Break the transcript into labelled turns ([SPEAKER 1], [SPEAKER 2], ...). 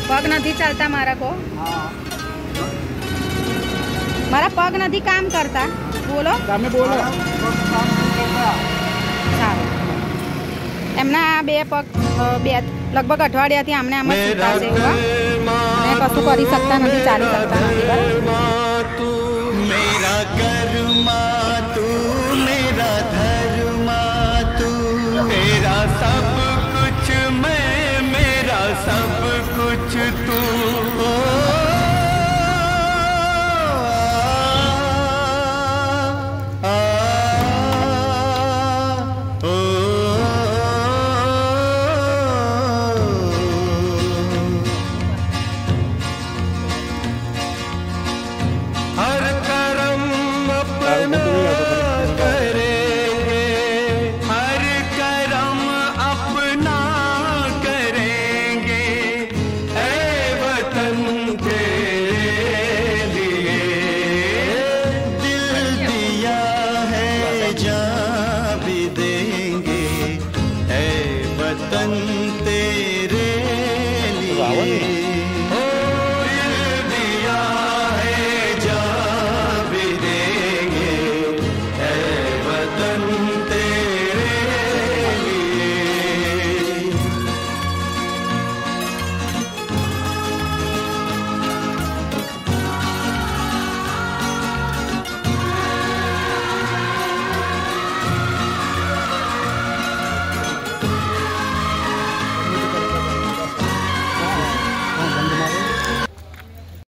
[SPEAKER 1] पग नहीं चलता मारा को मारा पग नहीं काम करता बोलो
[SPEAKER 2] તમે બોલો
[SPEAKER 1] એમના બે પગ બે લગભગ અઠવાડિયાથી આમને આમ જ સૂતા છે એવા ને કશું કરી શકતા નથી ચાલી શકતા નથી બરાબર
[SPEAKER 3] मेरा कर्मा तू मेरा धर्मा तू तेरा सब कुछ मैं मेरा सब कुछ तू हर कर्म अपना करेंगे हर कर्म अपना करेंगे ऐ वतन के लिए दिल दिया है जान भी देंगे ऐ वतन